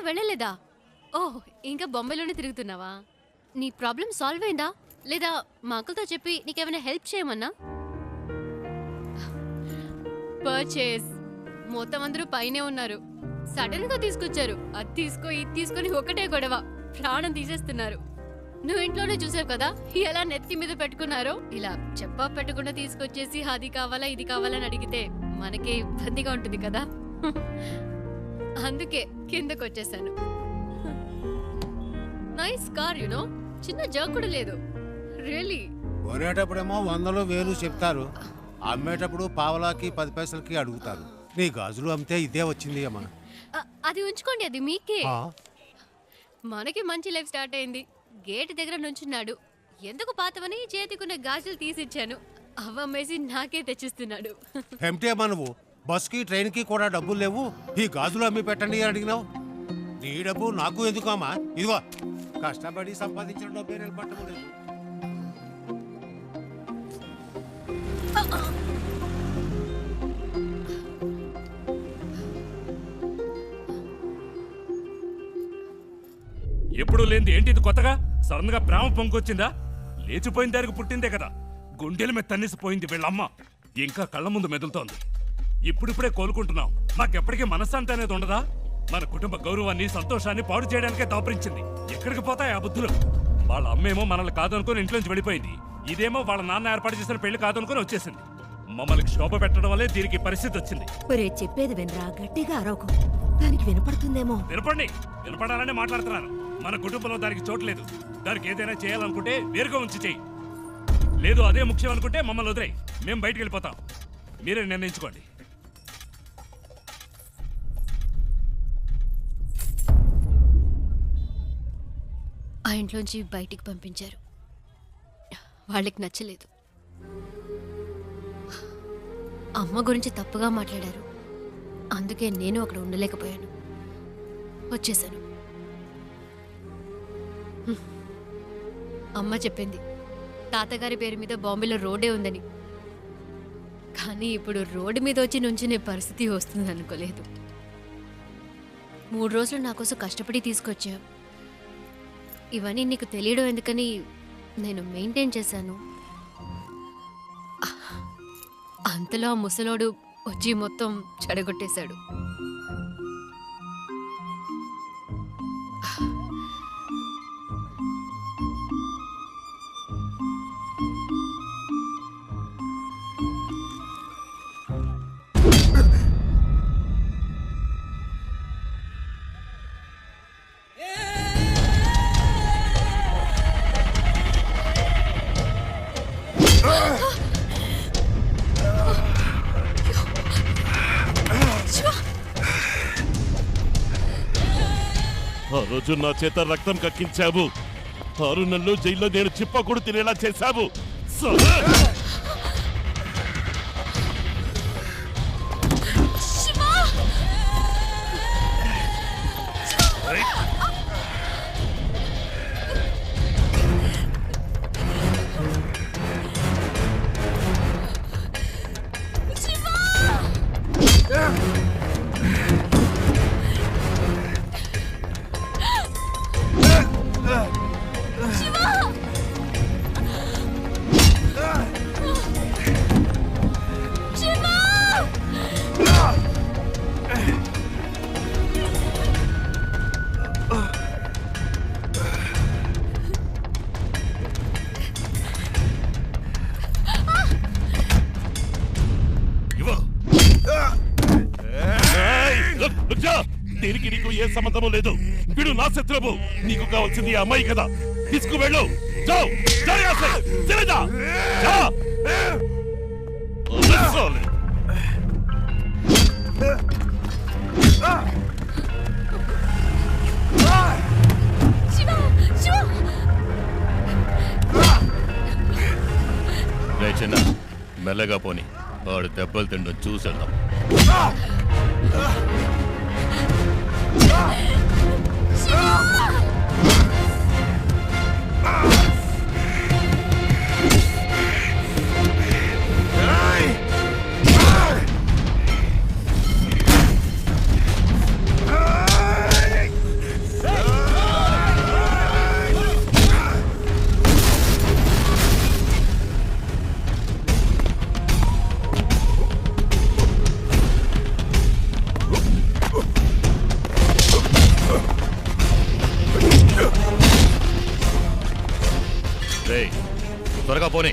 వెళ్ళలేదా? ఓహ్, ఇంకా బొంబాయిలోనే తిరుగుతున్నావా? నీ ప్రాబ్లం సాల్వ్ అయిందా లేదా మా అంకుల్తో చెప్పి నీకేమైనా హెల్ప్ చేయమన్నా? పర్చేస్ మొత్తం అందరూ పైనే ఉన్నారు. సడన్ గా తీసుకొచ్చారు. అది తీసుకో ఇది తీసుకొని ఒకటే గొడవ, ప్రాణం తీసేస్తున్నారు. నువ్వు ఇంట్లోనే చూసావు కదా ఎలా నెత్తి మీద పెట్టుకున్నారో. ఇలా చెప్పా పెట్టకుండా తీసుకొచ్చేసి అది కావాలా ఇది కావాలని అడిగితే మనకి ఇబ్బందిగా ఉంటుంది కదా. అందుకే కిందకు వచ్చేసాను. నైస్ కార్ యునో, చిన్న జర్క్ కూడా లేదు. రియల్లీ. కొనేటప్పుడేమో 100 1000 చెప్తారు, అమ్మేటప్పుడు పావలాకి 10 పైసలకి అడుగుతారు. నీ గాజులు అమ్మితే ఇదే వచ్చింది అమ్మా. అది ఉంచుకోండి, అది మీకే. మనకి మంచి లైఫ్ స్టార్ట్ అయింది. గేట్ దగ్గర నుంచున్నాడు. ఎందుకు పాతవని చేతికున్న గాజులు తీసిచ్చాను. అవ్వమ్మేసి నాకే తెచ్చిస్తున్నాడు. ఏమిటి అమ్మా నువ్వు? బస్కి ట్రైన్కి కూడా డబ్బులు లేవు, ఈ గాజులు అమ్మి పెట్టండి అని అడిగినావు. నీ డబ్బు నాకు ఎందుకు అమ్మా? ఇదిగో కష్టపడి సంపాదించిన డబ్బే నిలబట్టలేదు. ఎప్పుడు లేనిది ఏంటి ఇది కొత్తగా? సడన్ గా ప్రేమ పొంగొచ్చిందా? లేచిపోయిన దానికి పుట్టిందే కదా. గుండెల మీద తన్నిసిపోయింది వీళ్ళమ్మ, ఇంకా కళ్ళ ముందు మెదులుతోంది. ఇప్పుడిప్పుడే కోలుకుంటున్నాం. మాకెప్పటికీ మనశ్శాంతి అనేది ఉండదా? మన కుటుంబ గౌరవాన్ని సంతోషాన్ని పాడు చేయడానికే దాపరించింది. ఎక్కడికి పోతాయి ఆ బుద్ధులు? వాళ్ళ అమ్మేమో మనల్ని కాదనుకుని ఇంట్లోంచి వెళ్ళిపోయింది. ఇదేమో వాళ్ళ నాన్న ఏర్పాటు చేసిన పెళ్లి కాదనుకుని వచ్చేసింది. మమ్మల్ని క్షోభ పెట్టడం వల్లే దీనికి పరిస్థితి వచ్చింది. చెప్పేది వినరా, గట్టిగా అరవకు. దానికి వినపడుతుందేమో. వినపడాలనే మాట్లాడుతున్నాను. మన కుటుంబంలో దానికి చోట్లేదు. దానికి ఏదైనా చేయాలనుకుంటే వేరుగా ఉంచి చెయ్యి. లేదు అదే ముఖ్యం అనుకుంటే మమ్మల్ని వదిలేయి, మేము బయటికి వెళ్ళిపోతాం. మీరే నిర్ణయించుకోండి. ఆ ఇంట్లోంచి బయటికి పంపించారు. వాళ్ళకి నచ్చలేదు. అమ్మ గురించి తప్పుగా మాట్లాడారు. అందుకే నేను అక్కడ ఉండలేకపోయాను, వచ్చేసాను. అమ్మ చెప్పింది తాతగారి పేరు మీద బాంబేలో రోడ్డే ఉందని. కానీ ఇప్పుడు రోడ్డు మీద వచ్చి నుంచునే పరిస్థితి వస్తుంది అనుకోలేదు. 3 రోజులు నా కోసం కష్టపడి తీసుకొచ్చా. ఇవన్నీ నీకు తెలియడం ఎందుకని నేను మెయింటైన్ చేశాను. అంతలో ఆ ముసలోడు వచ్చి మొత్తం చెడగొట్టేశాడు. ఆ రోజు నా చేత రక్తం కక్కించావు. 6 నెలలు జైల్లో నేను చిప్ప కూడా తినేలా చేశావు. దీనికి నీకు ఏ సంబంధము లేదు. వీడు నా శత్రువు. నీకు కావాల్సింది ఆ అమ్మాయి కదా, తీసుకువెళ్ళు. చిన్న మెల్లగా పోని, వాడు దెబ్బలు తిండం చూసేద్దాం. రేయ్, త్వరగా పోనీ.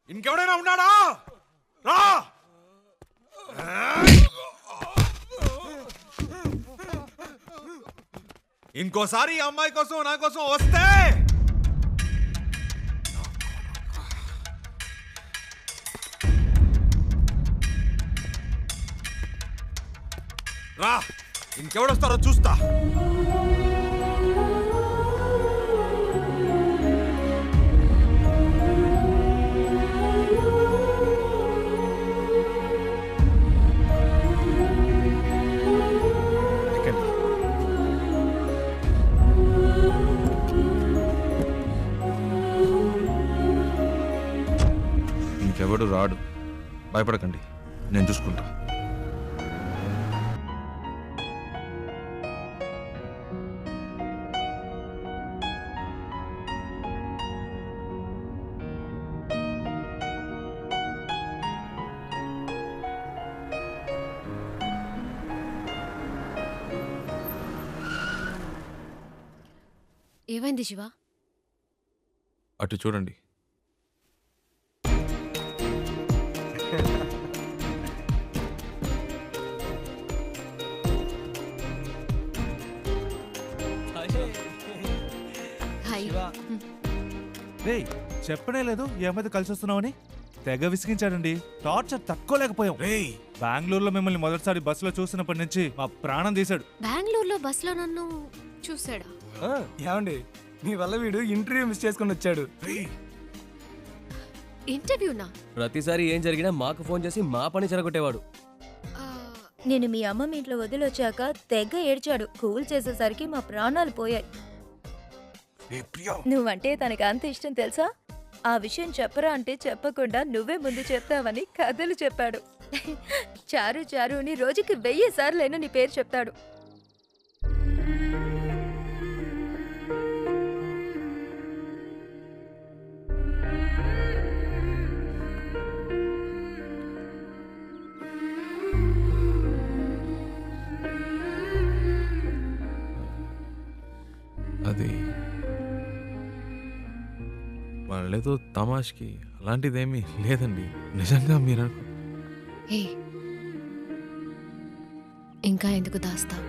ఇంకెవడైనా ఉన్నాడా? రా! ఇంకోసారి ఈ అమ్మాయి కోసం నా కోసం వస్తే రా, ఇంకెవడొస్తారో చూస్తా. ఇంకెవడు రాడు, భయపడకండి, నేను చూసుకుంటా. ఏమైంది శివ? అటు చూడండి. హాయ్. రేయ్ చెప్పనే లేదు ఈ అమ్మాయితో కలిసి వస్తున్నావని. తెగ విసిగించాడండి. టార్చర్ తట్టుకోలేకపోయాం. రేయ్ బెంగళూరులో మిమ్మల్ని మొదటిసారి బస్సులో చూసినప్పటి నుంచి మా ప్రాణం తీశాడు. బెంగళూరులో బస్సులో నన్ను చూసాడా? ఏమండి మీ వల్ల వీడు ఇంటర్వ్యూ మిస్ చేసుకుని వచ్చాడు. ఇంటర్వ్యూనా? ప్రతిసారి ఏం జరిగినా మాకు ఫోన్ చేసి మా పని చెరగొట్టేవాడు. ఆ, నేను మీ అమ్మ మీ ఇంట్లో వదిలొచ్చాక తెగ ఏడ్చాడు. కూల్ చేసేసరికి మా ప్రాణాలు పోయాయి. నువ్వంటే తనకి అంత ఇష్టం తెలుసా? ఆ విషయం చెప్పరా అంటే చెప్పకుండా నువ్వే ముందు చెప్తావని కథలు చెప్పాడు. చారు చారు అని రోజుకి 1000 సార్లైనా నీ పేరు చెప్తాడు. అది వాళ్ళేదో తమాష్కి అలాంటిదేమీ లేదండి. నిజంగా మీరు ఏ ఇంకా ఎందుకు దాస్తావు?